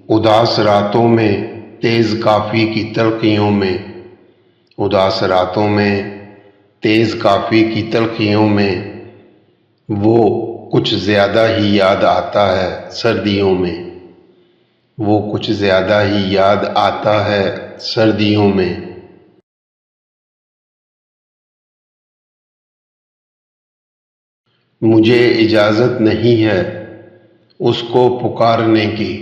اداس راتوں میں تیز کافی کی تلخیوں میں، اداس راتوں میں تیز کافی کی تلخیوں میں وہ کچھ زیادہ ہی یاد آتا ہے سردیوں میں، وہ کچھ زیادہ ہی یاد آتا ہے سردیوں میں۔ مجھے اجازت نہیں ہے اس کو پکارنے کی،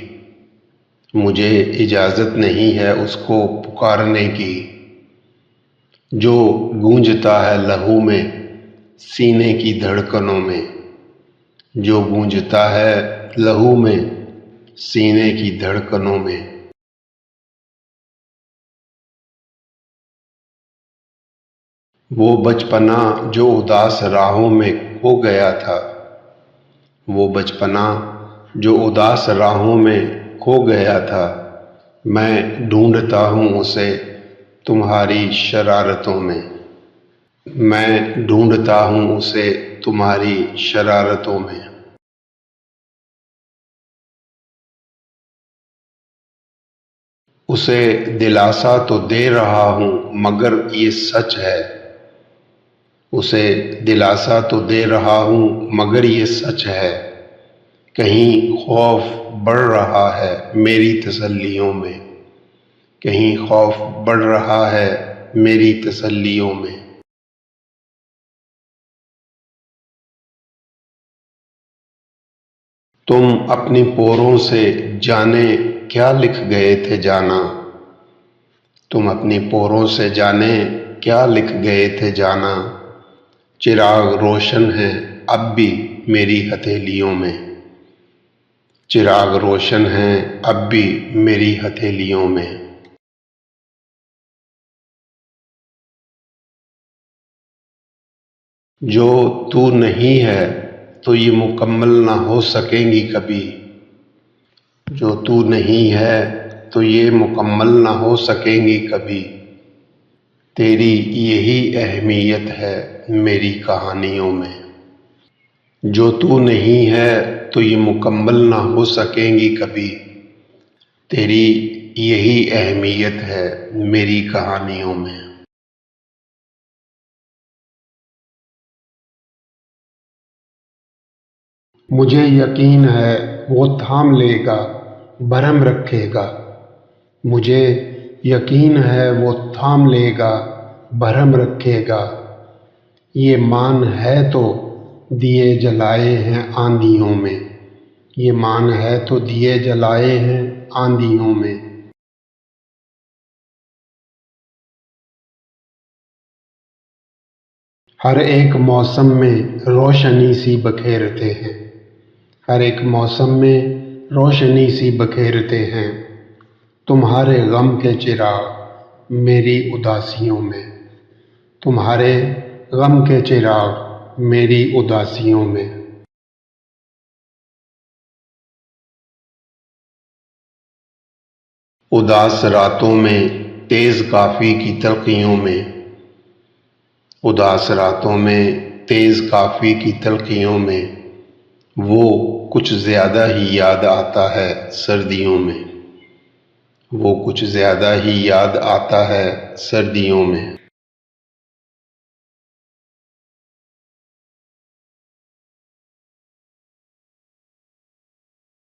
مجھے اجازت نہیں ہے اس کو پکارنے کی، جو گونجتا ہے لہو میں سینے کی دھڑکنوں میں، جو گونجتا ہے لہو میں سینے کی دھڑکنوں میں۔ وہ بچپنا جو اداس راہوں میں کھو گیا تھا، وہ بچپنا جو اداس راہوں میں کھو گیا تھا، میں ڈھونڈتا ہوں اسے تمہاری شرارتوں میں، میں ڈھونڈتا ہوں اسے تمہاری شرارتوں میں۔ اسے دلاسا تو دے رہا ہوں مگر یہ سچ ہے، اسے دلاسا تو دے رہا ہوں مگر یہ سچ ہے، کہیں خوف بڑھ رہا ہے میری تسلیوں میں، کہیں خوف بڑھ رہا ہے میری تسلیوں میں۔ تم اپنی پوروں سے جانے کیا لکھ گئے تھے جانا، تم اپنی پوروں سے جانے کیا لکھ گئے تھے جانا، چراغ روشن ہیں اب بھی میری ہتھیلیوں میں، چراغ روشن ہیں اب بھی میری ہتھیلیوں میں۔ جو تو نہیں ہے تو یہ مکمل نہ ہو سکیں گی کبھی، جو تو نہیں ہے تو یہ مکمل نہ ہو سکیں گی کبھی، تیری یہی اہمیت ہے میری کہانیوں میں، جو تو نہیں ہے تو یہ مکمل نہ ہو سکیں گی کبھی، تیری یہی اہمیت ہے میری کہانیوں میں۔ مجھے یقین ہے وہ تھام لے گا بھرم رکھے گا، مجھے یقین ہے وہ تھام لے گا بھرم رکھے گا، یہ مان ہے تو دیے جلائے ہیں آندھیوں میں، یہ مان ہے تو دیے جلائے ہیں آندھیوں میں۔ ہر ایک موسم میں روشنی سی بکھیرتے ہیں، ہر ایک موسم میں روشنی سی بکھیرتے ہیں، تمہارے غم کے چراغ میری اداسیوں میں، تمہارے غم کے چراغ میری اداسیوں میں۔ اداس راتوں میں تیز کافی کی تلخیوں میں، اداس راتوں میں تیز کافی کی تلخیوں میں وہ کچھ زیادہ ہی یاد آتا ہے سردیوں میں، وہ کچھ زیادہ ہی یاد آتا ہے سردیوں میں۔